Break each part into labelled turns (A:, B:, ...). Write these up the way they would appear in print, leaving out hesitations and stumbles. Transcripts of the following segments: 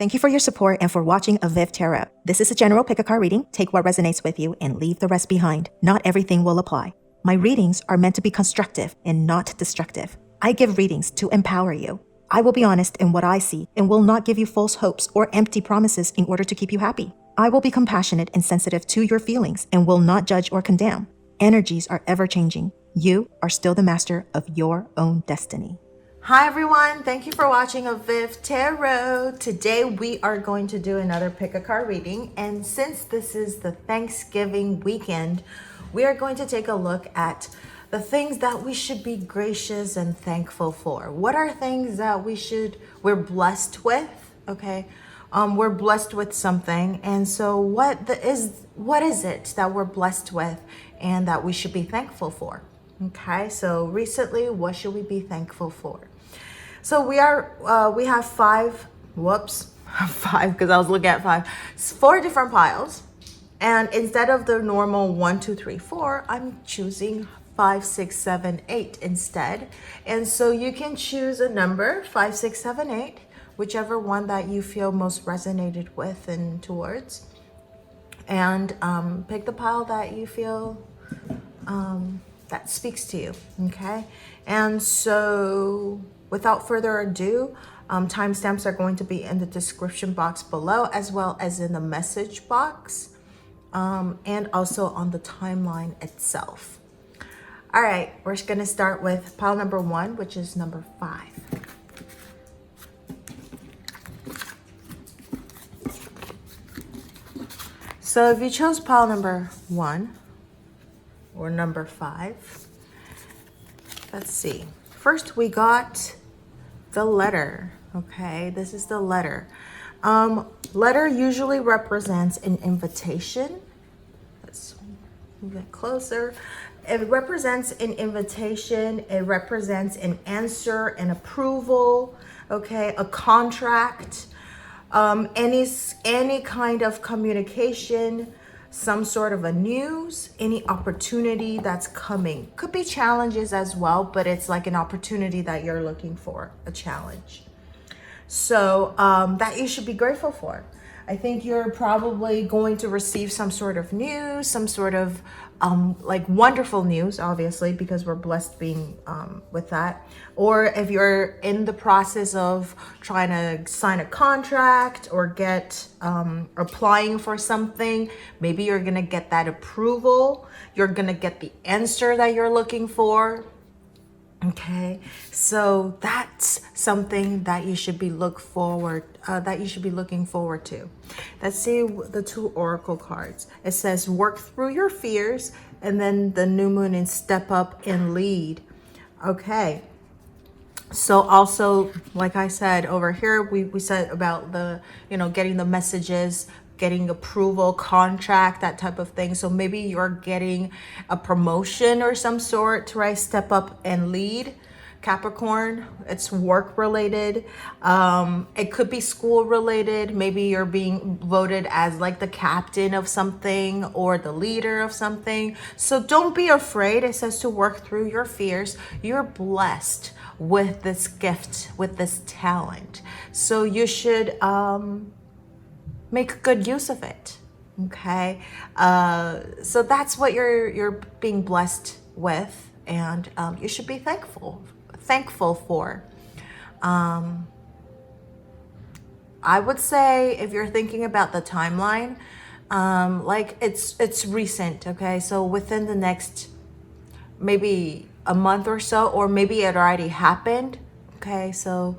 A: Thank you for your support and for watching avivTarot. This is a general pick-a-card reading. Take what resonates with you and leave the rest behind. Not everything will apply. My readings are meant to be constructive and not destructive. I give readings to empower you. I will be honest in what I see and will not give you false hopes or empty promises in order to keep you happy. I will be compassionate and sensitive to your feelings and will not judge or condemn. Energies are ever-changing. You are still the master of your own destiny. Hi everyone, thank you for watching avivTarot. Today we are going to do another pick-a-card reading, and since this is the Thanksgiving weekend, we are going to take a look at the things that we should be gracious and thankful for. What are things that we're blessed with? Okay, we're blessed with something, and so what is it that we're blessed with and that we should be thankful for? Okay, so recently, what should we be thankful for? So we have five because I was looking at five, 4 different piles. And instead of the normal 1, 2, 3, 4, I'm choosing 5, 6, 7, 8 instead. And so you can choose a number, 5, 6, 7, 8, whichever one that you feel most resonated with and towards. And pick the pile that you feel that speaks to you, okay? And so without further ado, timestamps are going to be in the description box below, as well as in the message box, and also on the timeline itself. All right, we're just gonna start with pile number 1, which is number 5. So if you chose pile number 1, or number 5. Let's see. First, we got the letter. Okay, this is the letter. Letter usually represents an invitation. Let's move it closer. It represents an invitation. It represents an answer, an approval. Okay, a contract. Any kind of communication. Some sort of a news, any opportunity that's coming. Could be challenges as well, but it's like an opportunity that you're looking for, a challenge. So that you should be grateful for. I think you're probably going to receive some sort of news, some sort of like wonderful news, obviously, because we're blessed being with that. Or if you're in the process of trying to sign a contract or get applying for something, maybe you're gonna get that approval. You're gonna get the answer that you're looking for. Okay, so that's something that you should be looking forward to. Let's see the 2 oracle cards. It says work through your fears, and then the new moon and step up and lead. Okay, so also, like I said over here, we said about the, getting the messages, getting approval, contract, that type of thing. So maybe you're getting a promotion or some sort, right? Step up and lead. Capricorn, it's work related. It could be school related. Maybe you're being voted as like the captain of something or the leader of something. So don't be afraid. It says to work through your fears. You're blessed with this gift, with this talent. So you should make good use of it. Okay, so that's what you're being blessed with, and you should be thankful for. I would say if you're thinking about the timeline, like it's recent. Okay, so within the next maybe a month or so, or maybe it already happened. Okay, so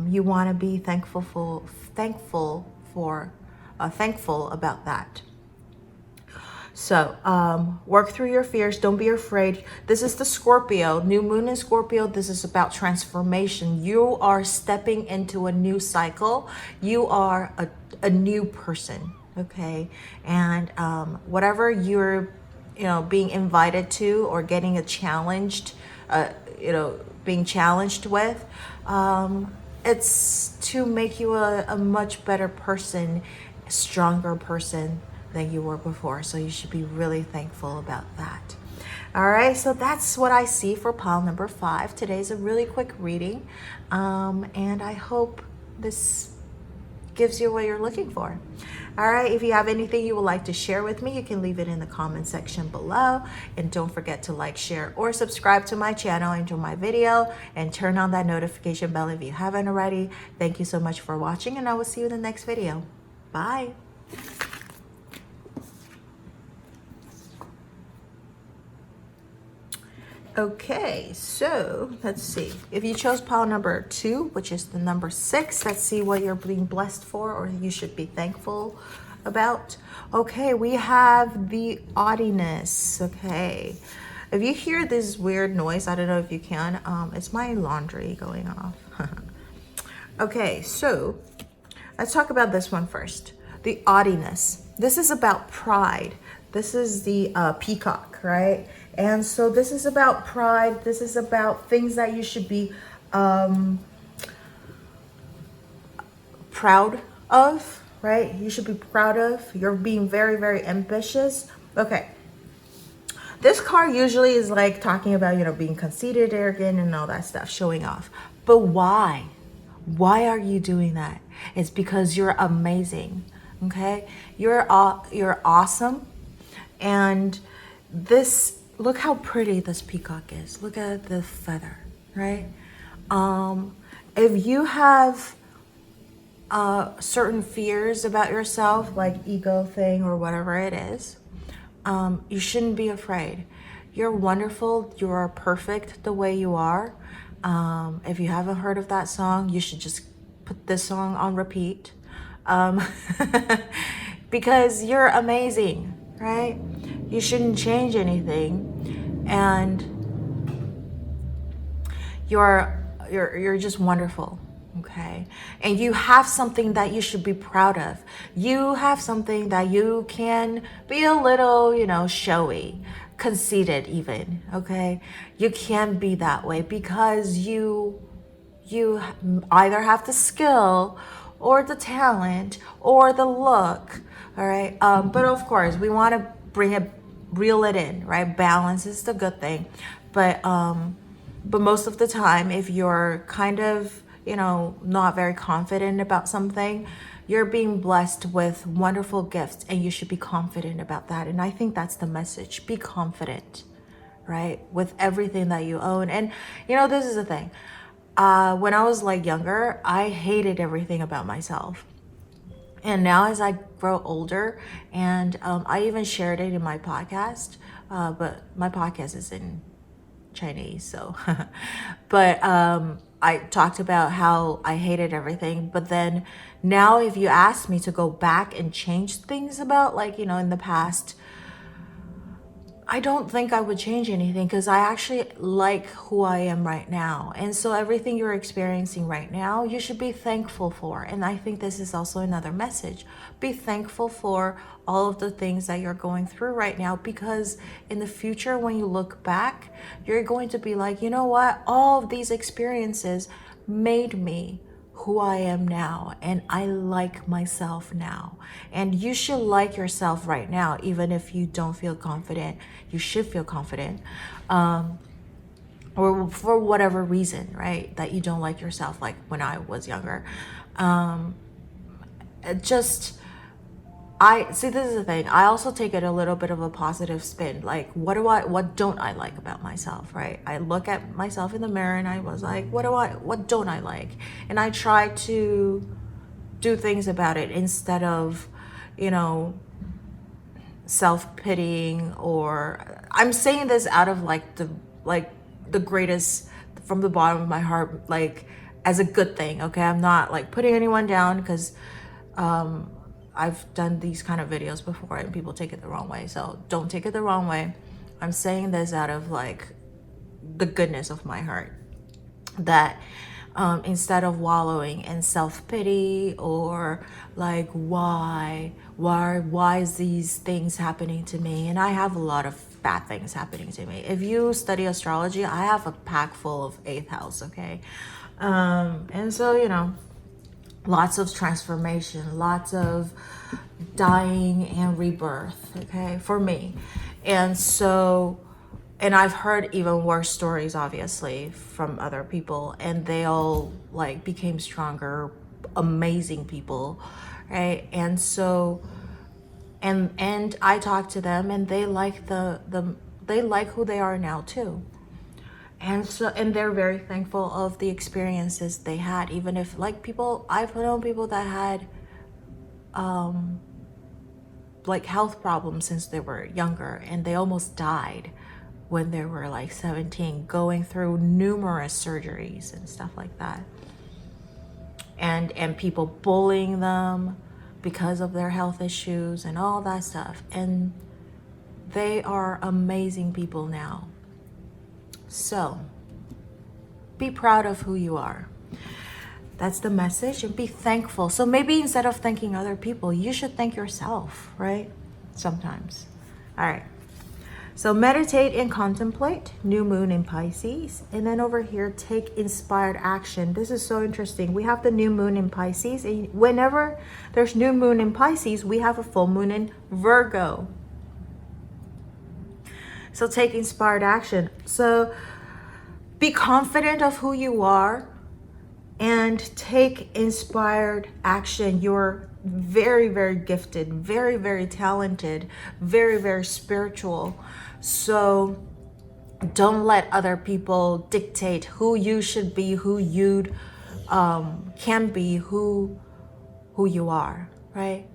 A: you want to be thankful about that. So work through your fears. Don't be afraid. This is the Scorpio, new moon in Scorpio. This is about transformation. You are stepping into a new cycle. You are a new person. Okay, and whatever you're being invited to or getting being challenged with, it's to make you a much better person, stronger person than you were before. So you should be really thankful about that. All right, so that's what I see for pile number 5. Today's a really quick reading, and I hope this gives you what you're looking for. All right, if you have anything you would like to share with me, you can leave it in the comment section below. And don't forget to like, share, or subscribe to my channel, enjoy my video, and turn on that notification bell if you haven't already. Thank you so much for watching, and I will see you in the next video. Bye. Okay, so let's see. If you chose pile number 2, which is the number 6, let's see what you're being blessed for or you should be thankful about. Okay, we have the oddiness. Okay, if you hear this weird noise, I don't know if you can, it's my laundry going off. Okay, so let's talk about this one first. The oddiness. This is about pride. This is the peacock, right? And so this is about pride. This is about things that you should be proud of, right? You should be proud of. You're being very, very ambitious. Okay. This card usually is like talking about, you know, being conceited, arrogant, and all that stuff, showing off. But why? Why are you doing that? It's because you're amazing, okay? You're awesome. And this, look how pretty this peacock is. Look at the feather, right? If you have certain fears about yourself, like ego thing or whatever it is, you shouldn't be afraid. You're wonderful. You are perfect the way you are. If you haven't heard of that song, you should just put this song on repeat. Because you're amazing, right? You shouldn't change anything, and you're just wonderful, okay? And you have something that you should be proud of. You have something that you can be a little, you know, showy, conceited even, okay? You can be that way because you either have the skill or the talent or the look, all right? But of course, we want to reel it in, right? Balance is the good thing. But most of the time, if you're kind of, you know, not very confident about something, you're being blessed with wonderful gifts, and you should be confident about that. And I think that's the message. Be confident, right? With everything that you own. And, you know, this is the thing. When I was like younger, I hated everything about myself. And now as I grow older, and I even shared it in my podcast, but my podcast is in Chinese, so. But I talked about how I hated everything. But then now if you ask me to go back and change things about, like, you know, in the past, I don't think I would change anything because I actually like who I am right now. And so everything you're experiencing right now, you should be thankful for. And I think this is also another message. Be thankful for all of the things that you're going through right now, because in the future, when you look back, you're going to be like, you know what? All of these experiences made me who I am now, and I like myself now. And you should like yourself right now, even if you don't feel confident. You should feel confident, or for whatever reason, right, that you don't like yourself, like when I was younger. I see, this is the thing. I also take it a little bit of a positive spin. Like, what don't I like about myself, right? I look at myself in the mirror and I was like, what don't I like? And I try to do things about it instead of, you know, self-pitying. Or I'm saying this out of the greatest, from the bottom of my heart, like as a good thing. Okay, I'm not like putting anyone down, because I've done these kind of videos before and people take it the wrong way. So don't take it the wrong way. I'm saying this out of like the goodness of my heart, that instead of wallowing in self-pity or like why is these things happening to me, and I have a lot of bad things happening to me. If you study astrology, I have a pack full of 8th house, okay? And so, you know, lots of transformation, lots of dying and rebirth, okay, for me. And so, and I've heard even worse stories, obviously, from other people, and they all like became stronger
B: amazing people, right? And so, and I talk to them, and they like they like who they are now too. And so, and they're very thankful of the experiences they had, even if, like, people, I've known people that had like health problems since they were younger, and they almost died when they were like 17, going through numerous surgeries and stuff like that, and people bullying them because of their health issues and all that stuff. And they are amazing people now. So be proud of who you are. That's the message, and be thankful. So maybe instead of thanking other people, you should thank yourself, right? Sometimes. All right. So meditate and contemplate, new moon in Pisces. And then over here, take inspired action. This is so interesting. We have the new moon in Pisces. And whenever there's new moon in Pisces, we have a full moon in Virgo. So take inspired action. So be confident of who you are and take inspired action. You're very, very gifted, very, very talented, very, very spiritual. So don't let other people dictate who you should be, who you can be, who you are, right?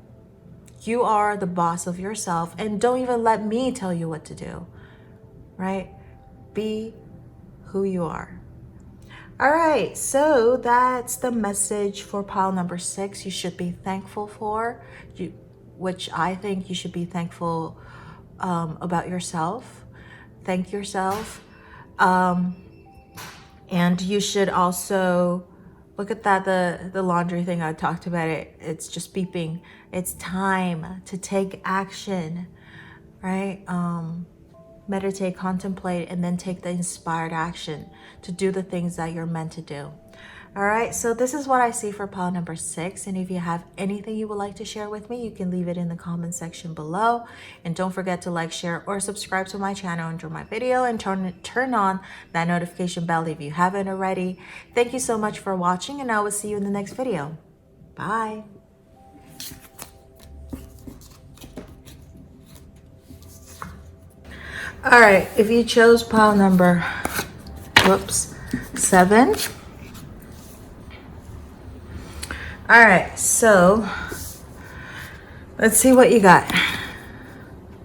B: You are the boss of yourself, and don't even let me tell you what to do, right? Be who you are. All right, so that's the message for pile number 6. You should be thankful for, which I think you should be thankful about yourself. Thank yourself. And you should also look at that, the laundry thing I talked about. It's just beeping. It's time to take action, right? Meditate, contemplate, and then take the inspired action to do the things that you're meant to do. All right, so this is what I see for pile number 6. And if you have anything you would like to share with me, you can leave it in the comment section below. And don't forget to like, share, or subscribe to my channel, enjoy my video, and turn on that notification bell if you haven't already. Thank you so much for watching, and I will see you in the next video. Bye. All right, if you chose pile number 7. All right, so let's see what you got.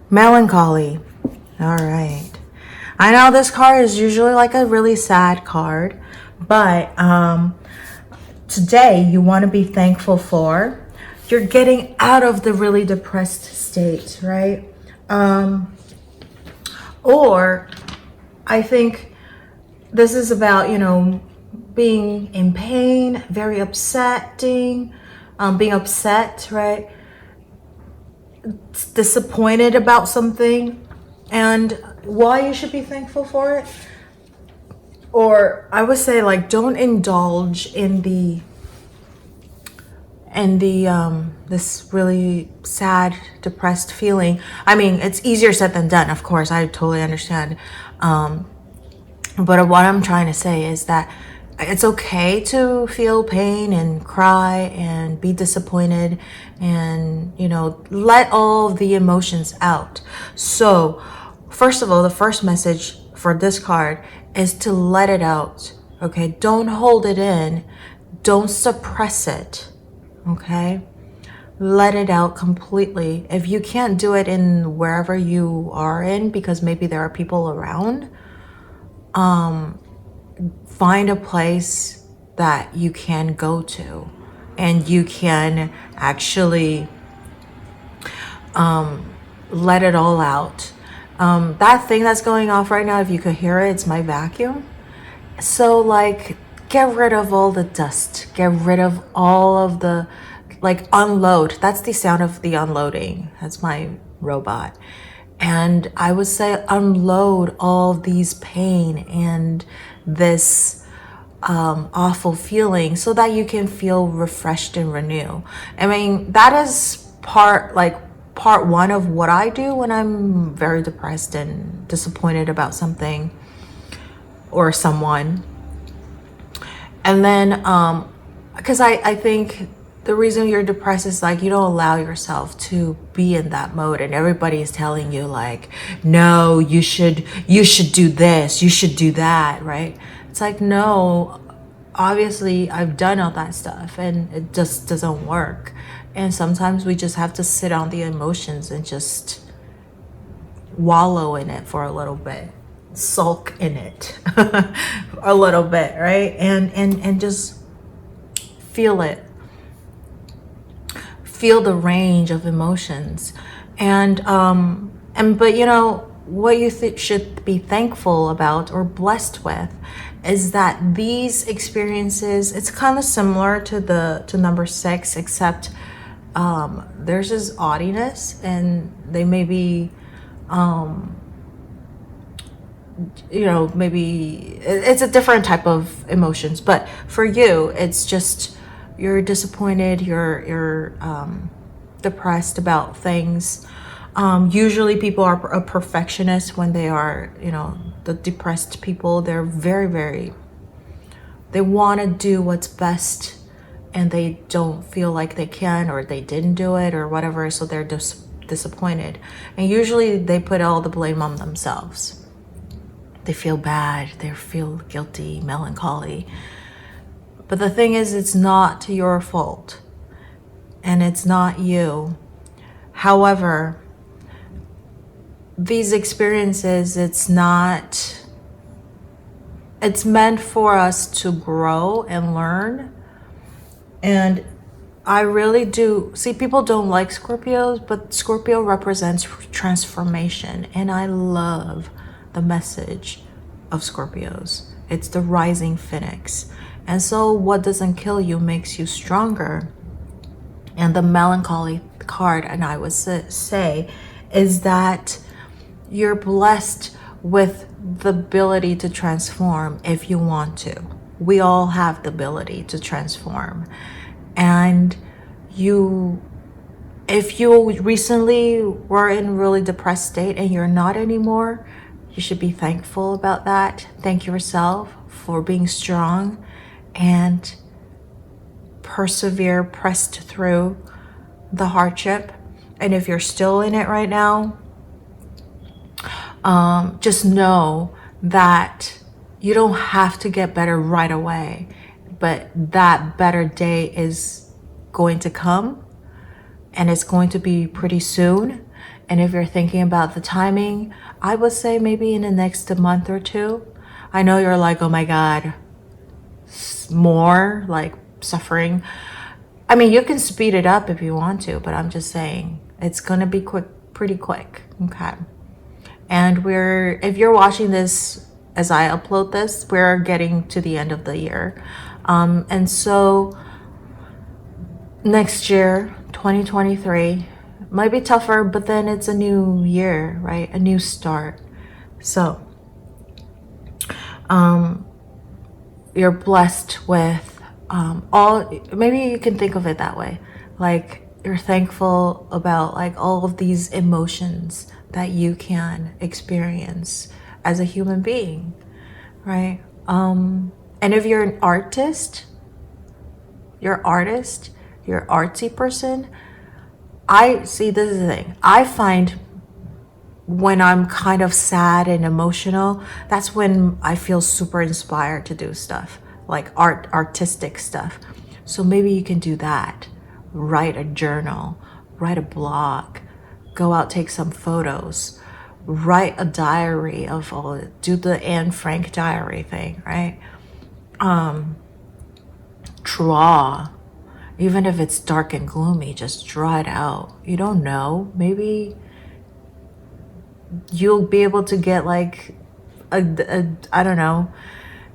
B: Melancholy. All right. I know this card is usually like a really sad card, but today you want to be thankful for you're getting out of the really depressed state, right? Or I think this is about, being in pain, very upsetting, being upset, right? Disappointed about something, and why you should be thankful for it. Or I would say, like, don't indulge in this really sad, depressed feeling. I mean, it's easier said than done, of course. I totally understand. But what I'm trying to say is that it's okay to feel pain and cry and be disappointed and, let all of the emotions out. So, first of all, the first message for this card is to let it out, okay? Don't hold it in. Don't suppress it, okay? Let it out completely. If you can't do it in wherever you are in, because maybe there are people around, find a place that you can go to and you can actually let it all out. That thing that's going off right now, if you could hear it, it's my vacuum. So, like, get rid of all the dust. Get rid of all of the, like, unload. That's the sound of the unloading. That's my robot. And I would say unload all these pain and this awful feeling so that you can feel refreshed and renew. I mean, that is part one of what I do when I'm very depressed and disappointed about something or someone. And then because I think the reason you're depressed is like you don't allow yourself to be in that mode, and everybody is telling you like, no, you should do this, you should do that, right? It's like, no, obviously I've done all that stuff and it just doesn't work. And sometimes we just have to sit on the emotions and just wallow in it for a little bit, sulk in it a little bit, right? And just feel it. Feel the range of emotions. But you know, what you should be thankful about or blessed with is that these experiences, it's kind of similar to number 6, except there's this oddiness, and they may be you know, maybe it's a different type of emotions, but for you it's just you're disappointed, you're depressed about things. Usually people are a perfectionist when they are, you know, the depressed people. They're very, they want to do what's best and they don't feel like they can, or they didn't do it or whatever, so they're disappointed. And usually they put all the blame on themselves. They feel bad, they feel guilty, melancholy. But the thing is, it's not your fault and it's not you. However, these experiences, it's meant for us to grow and learn. And I really do see people don't like Scorpios, but Scorpio represents transformation, and I love the message of Scorpios. It's the rising phoenix. And so what doesn't kill you makes you stronger. And the melancholy card, and I would say, is that you're blessed with the ability to transform if you want to. We all have the ability to transform. And if you recently were in a really depressed state and you're not anymore, you should be thankful about that. Thank yourself for being strong and pressed through the hardship. And if you're still in it right now, just know that you don't have to get better right away, but that better day is going to come, and it's going to be pretty soon. And if you're thinking about the timing, I would say maybe in the next month or 2. I know you're like, oh my God, more like suffering. I mean, you can speed it up if you want to, but I'm just saying it's gonna be pretty quick. Okay. And if you're watching this as I upload this, we're getting to the end of the year. And so next year, 2023, might be tougher, but then it's a new year, right? A new start. So you're blessed with maybe you can think of it that way. Like you're thankful about like all of these emotions that you can experience as a human being, right? And if you're an artist, you're artsy person, I see, this is the thing. I find when I'm kind of sad and emotional, that's when I feel super inspired to do stuff like artistic stuff. So maybe you can do that. Write a journal, write a blog, go out, take some photos, write a diary of all it, do the Anne Frank diary thing, right? Draw. Even if it's dark and gloomy, just draw it out. You don't know. Maybe you'll be able to get like a I don't know,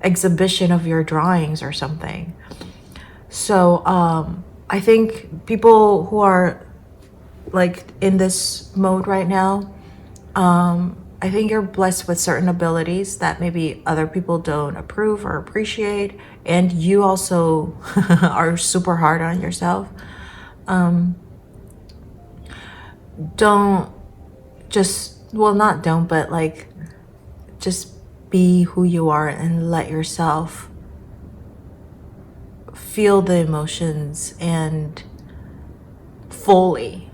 B: exhibition of your drawings or something. So I think people who are like in this mode right now, I think you're blessed with certain abilities that maybe other people don't approve or appreciate, and you also are super hard on yourself. But like just be who you are and let yourself feel the emotions and fully.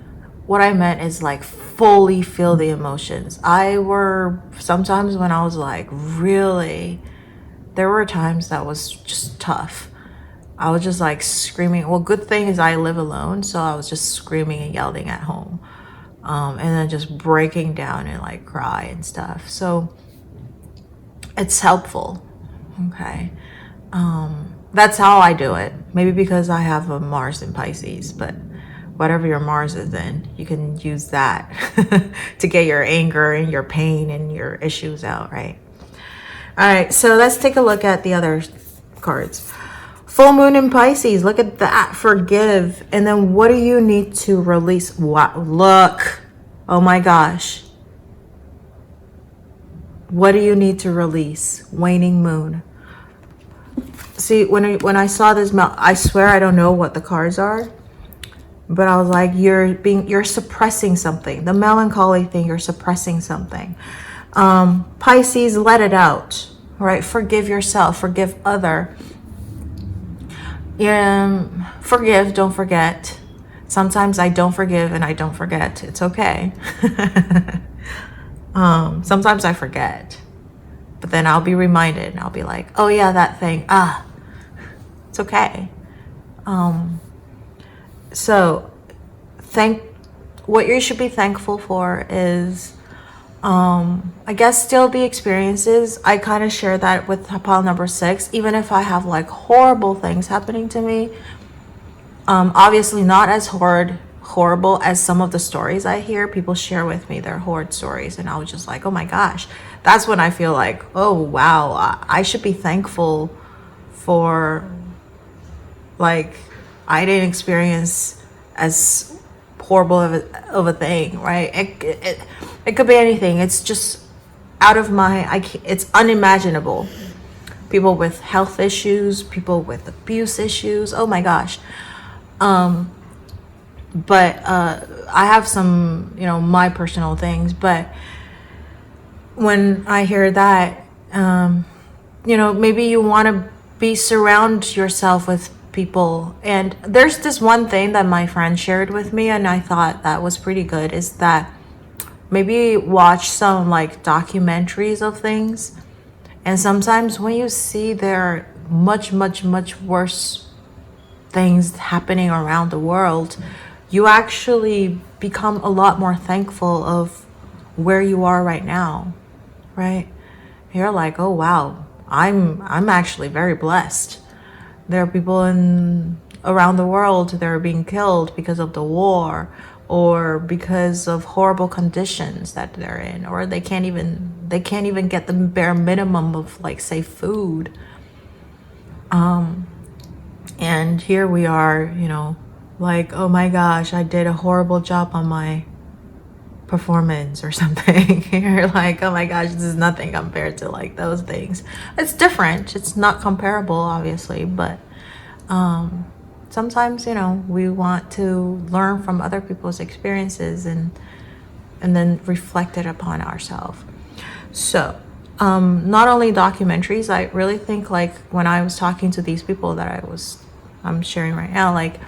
B: What I meant is like fully feel the emotions. Sometimes when I was like really, there were times that was just tough. I was just like screaming. Well, good thing is I live alone, so I was just screaming and yelling at home. And then just breaking down and like cry and stuff. So it's helpful. Okay. That's how I do it. Maybe because I have a Mars in Pisces, but whatever your Mars is in, you can use that to get your anger and your pain and your issues out, right? All right, so let's take a look at the other cards. Full moon in Pisces, look at that, forgive. And then what do you need to release? Wow, look, oh my gosh. What do you need to release? Waning moon. See, when I saw this, I swear I don't know what the cards are. But I was like, you're suppressing something. The melancholy thing, you're suppressing something. Pisces, let it out, right? Forgive yourself, forgive other. Forgive, don't forget. Sometimes I don't forgive and I don't forget. It's okay. Sometimes I forget. But then I'll be reminded and I'll be like, oh yeah, that thing. It's okay. So what you should be thankful for is, I guess, still the experiences. I kind of share that with pile number 6, even if I have like horrible things happening to me. Obviously not as horrible as some of the stories I hear. People share with me their horrid stories, and I was just like, oh my gosh. That's when I feel like, oh wow, I should be thankful for, like, I didn't experience as horrible of a thing, right? It could be anything. It's just out of it's unimaginable. People with health issues, people with abuse issues. Oh my gosh. But I have some, my personal things. But when I hear that, maybe you want to surround yourself with people. And there's this one thing that my friend shared with me, and I thought that was pretty good, is that maybe watch some like documentaries of things. And sometimes when you see there are much, much, much worse things happening around the world, you actually become a lot more thankful of where you are right now, right? You're like, oh wow, I'm actually very blessed. There are people around the world that are being killed because of the war, or because of horrible conditions that they're in, or they can't even get the bare minimum of, like, say, food. And here we are, like, oh my gosh, I did a horrible job on my performance or something. You're like, oh my gosh, this is nothing compared to like those things. It's different. It's not comparable, obviously, but sometimes, we want to learn from other people's experiences and then reflect it upon ourselves. So not only documentaries, I really think, like, when I was talking to these people that I'm sharing right now, like,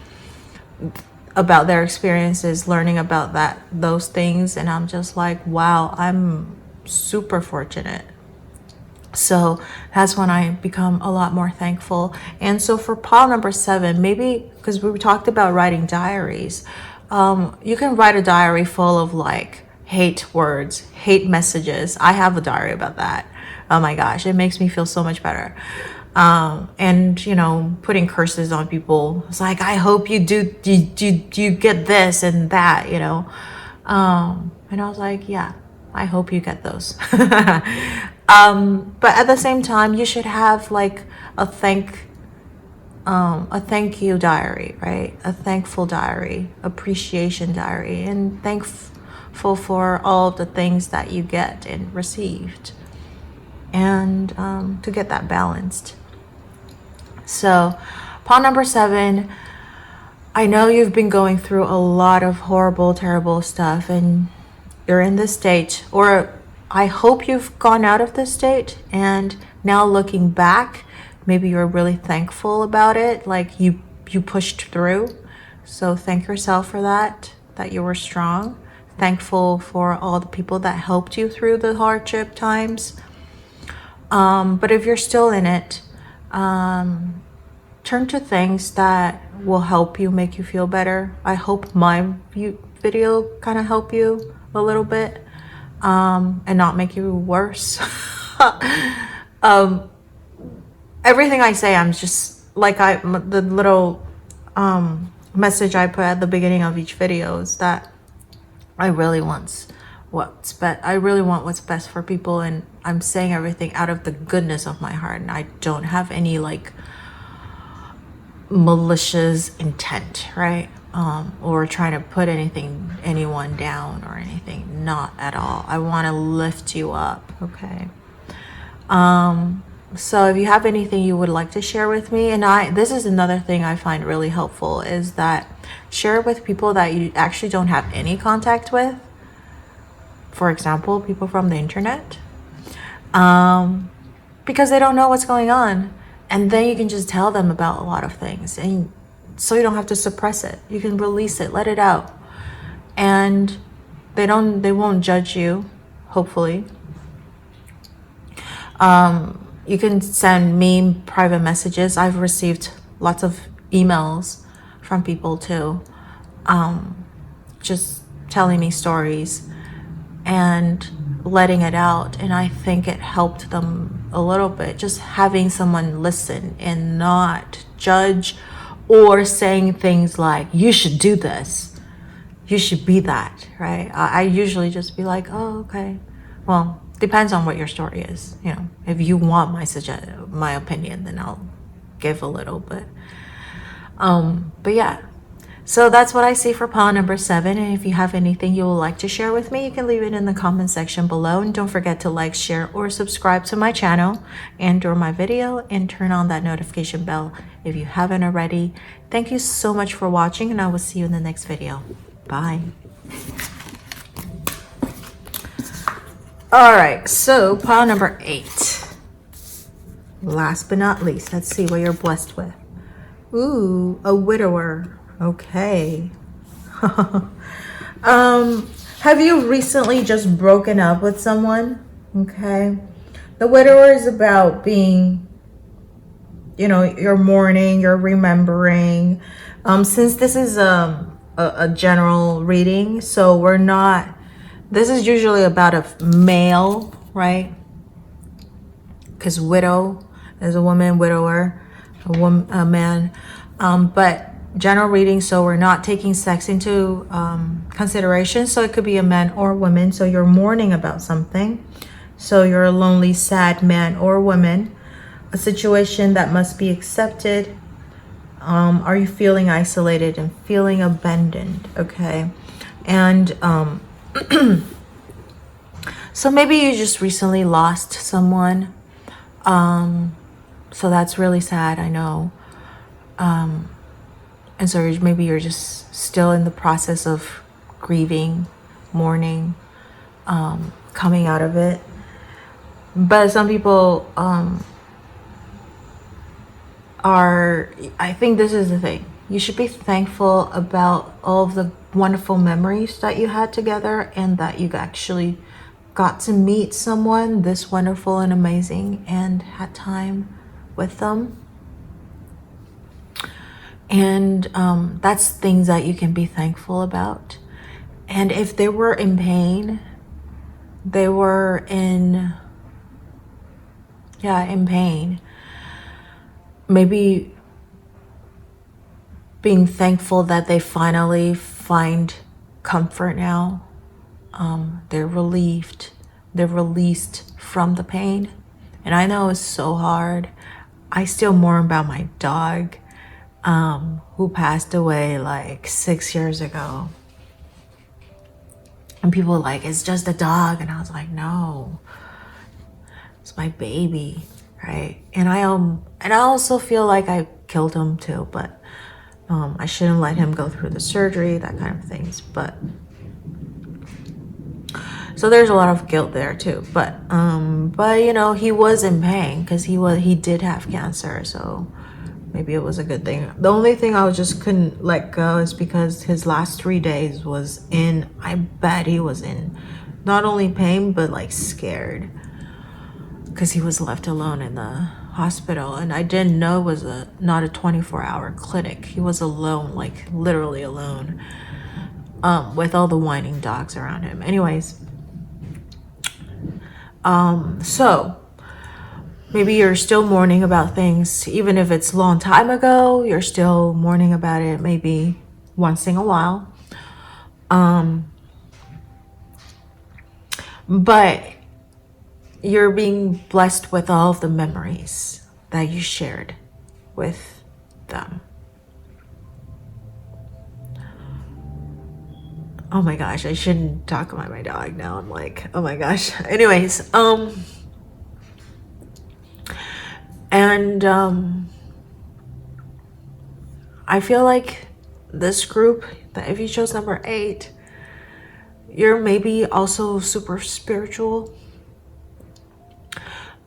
B: about their experiences, learning about those things, and I'm just like, wow, I'm super fortunate. So that's when I become a lot more thankful. And so for pile number 7, maybe because we talked about writing diaries, you can write a diary full of like hate words, hate messages. I have a diary about that. Oh my gosh, it makes me feel so much better. And putting curses on people. It's like, I hope you get this and that, and I was like, yeah, I hope you get those. But at the same time, you should have like a thank you diary, right? A thankful diary, appreciation diary, and thankful for all the things that you get and received, and to get that balanced. So, pile number 7, I know you've been going through a lot of horrible, terrible stuff, and you're in this state, or I hope you've gone out of this state, and now looking back, maybe you're really thankful about it, like you pushed through. So thank yourself for that you were strong. Thankful for all the people that helped you through the hardship times. But if you're still in it, turn to things that will help you, make you feel better. I hope my video kind of help you a little bit, and not make you worse. Everything I say, I'm just like the little message I put at the beginning of each video is that I really want what's best for people, and I'm saying everything out of the goodness of my heart, and I don't have any like malicious intent, right? Or trying to put anyone down or anything. Not at all. I want to lift you up, okay? So if you have anything you would like to share with me, and this is another thing I find really helpful, is that share it with people that you actually don't have any contact with. For example, people from the internet, because they don't know what's going on, and then you can just tell them about a lot of things, and so you don't have to suppress it. You can release it, let it out, and they won't judge you, hopefully. You can send me private messages. I've received lots of emails from people too, just telling me stories and letting it out, and I think it helped them a little bit, just having someone listen and not judge or saying things like, you should do this, you should be that, right? I usually just be like, oh, okay, well, depends on what your story is. You know, if you want my opinion, then I'll give a little bit. But yeah, so that's what I see for pile number 7. And if you have anything you would like to share with me, you can leave it in the comment section below. And don't forget to like, share, or subscribe to my channel and or my video, and turn on that notification bell if you haven't already. Thank you so much for watching, and I will see you in the next video. Bye. All right, so pile number 8. Last but not least, let's see what you're blessed with. Ooh, a widower. Okay. Have you recently just broken up with someone? Okay. The widower is about being, you know, you're mourning, you're remembering. Since this is a general reading, so we're not, this is usually about a male, right? Because widow is a woman, widower, a man. But general reading, so we're not taking sex into consideration. So it could be a man or woman. So you're mourning about something. So you're a lonely, sad man or woman. A situation that must be accepted. Are you feeling isolated and feeling abandoned? Okay. And so maybe you just recently lost someone. So that's really sad, I know. And so maybe you're just still in the process of grieving, mourning, coming out of it. But some people I think this is the thing. You should be thankful about all of the wonderful memories that you had together, and that you actually got to meet someone this wonderful and amazing and had time with them. And that's things that you can be thankful about. And if they were in pain, they were in pain, maybe being thankful that they finally find comfort now. They're relieved, they're released from the pain. And I know it's so hard. I still mourn about my dog, who passed away like 6 years ago. And people were like, it's just a dog. And I was like, no, it's my baby, right? And I also feel like I killed him too, but I shouldn't let him go through the surgery, that kind of things. But So there's a lot of guilt there too. But you know, he was in pain because he did have cancer. So maybe it was a good thing. The only thing I just couldn't let go is because his last 3 days was in, I bet he was in not only pain, but like scared. Because he was left alone in the hospital. And I didn't know it was not a 24-hour clinic. He was alone, like literally alone, with all the whining dogs around him. Anyways, so maybe you're still mourning about things, even if it's a long time ago, you're still mourning about it maybe once in a while. But you're being blessed with all of the memories that you shared with them. Oh my gosh, I shouldn't talk about my dog now. I'm like, oh my gosh. Anyways, I feel like this group, that if you chose number 8, you're maybe also super spiritual.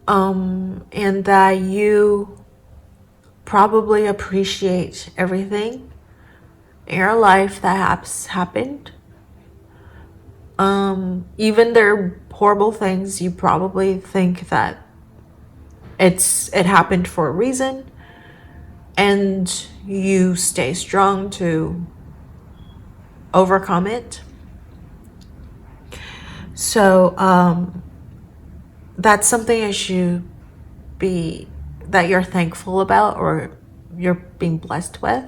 B: And that you probably appreciate everything in your life that has happened. Even their horrible things, you probably think that it happened for a reason, and you stay strong to overcome it. So that's something that you're thankful about, or you're being blessed with.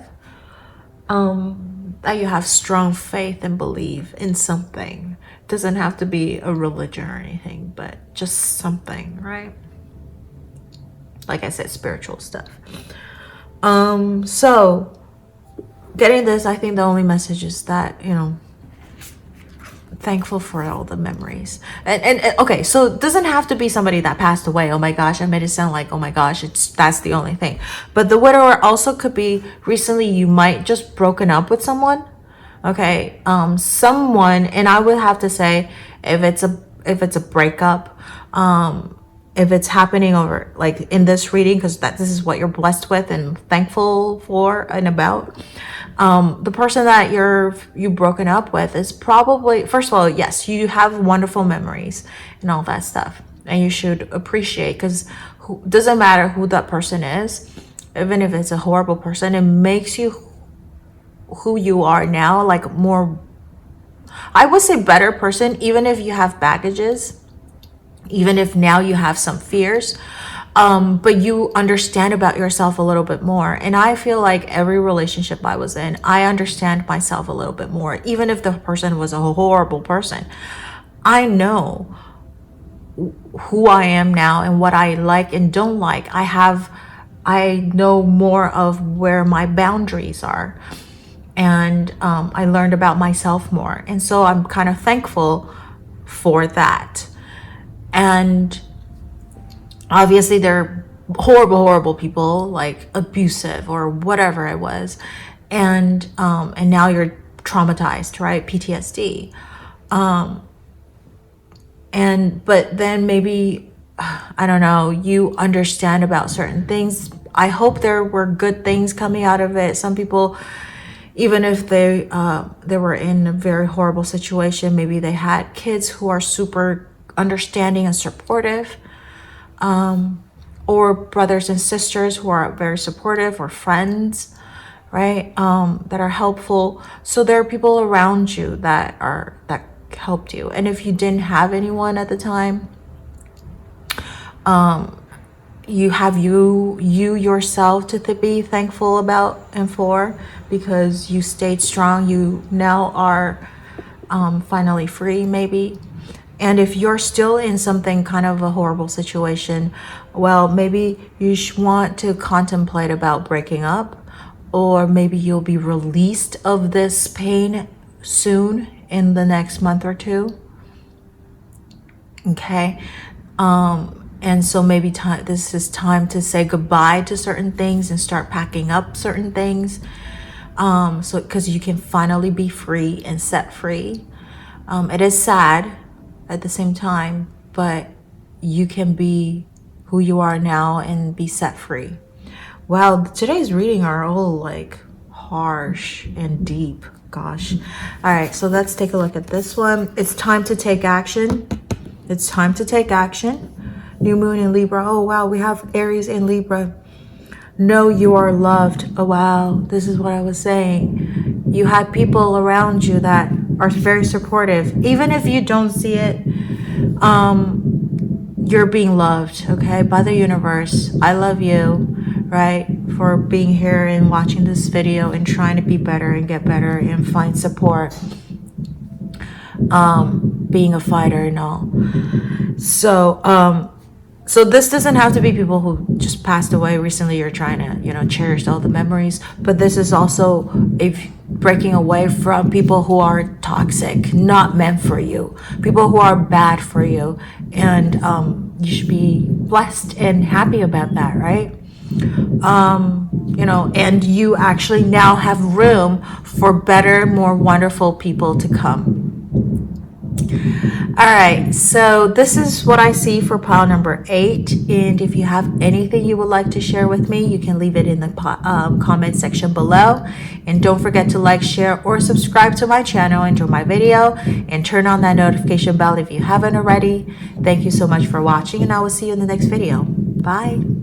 B: That you have strong faith and believe in something. It doesn't have to be a religion or anything, but just something, right? Like I said, spiritual stuff. So getting this, I think the only message is that, you know, thankful for all the memories. And okay, so it doesn't have to be somebody that passed away. Oh my gosh, I made it sound like, oh my gosh, that's the only thing. But the widower also could be recently you might just broken up with someone. Okay, someone, and I would have to say if it's a breakup, if it's happening over, like in this reading, because this is what you're blessed with and thankful for and about. The person that you've broken up with is probably, first of all, yes, you have wonderful memories and all that stuff, and you should appreciate, because doesn't matter who that person is, even if it's a horrible person, it makes you who you are now, like more, I would say better person, even if you have baggages, even if now you have some fears. But you understand about yourself a little bit more. And I feel like every relationship I was in, I understand myself a little bit more. Even if the person was a horrible person, I know who I am now and what I like and don't like. I know more of where my boundaries are. And I learned about myself more. And so I'm kind of thankful for that. And obviously they're horrible people, like abusive or whatever it was. And now you're traumatized, right? PTSD. But then maybe, I don't know, you understand about certain things. I hope there were good things coming out of it. Some people, even if they were in a very horrible situation, maybe they had kids who are super understanding and supportive, or brothers and sisters who are very supportive, or friends, right? That are helpful. So there are people around you that helped you. And if you didn't have anyone at the time, you have you yourself to be thankful about and for, because you stayed strong. You now are finally free, maybe. And if you're still in something kind of a horrible situation, well, maybe you want to contemplate about breaking up, or maybe you'll be released of this pain soon in the next month or 2. Okay. And so maybe this is time to say goodbye to certain things and start packing up certain things. So because you can finally be free and set free. It is sad at the same time, but you can be who you are now and be set free. Wow, today's reading are all like harsh and deep. Gosh. All right, so let's take a look at this one. It's time to take action. It's time to take action. New moon in Libra. Oh, wow, we have Aries in Libra. Know you are loved. Oh, wow, this is what I was saying. You have people around you that are very supportive. Even if you don't see it, you're being loved, okay, by the universe. I love you, right, for being here and watching this video and trying to be better and get better and find support. Being a fighter and all. So this doesn't have to be people who just passed away recently. You're trying to, cherish all the memories. But this is also breaking away from people who are toxic, not meant for you. People who are bad for you. And you should be blessed and happy about that, right? And you actually now have room for better, more wonderful people to come. All right, so this is what I see for pile number 8. And if you have anything you would like to share with me, you can leave it in the comment section below. And don't forget to like, share, or subscribe to my channel, enjoy my video, and turn on that notification bell if you haven't already. Thank you so much for watching, and I will see you in the next video. Bye.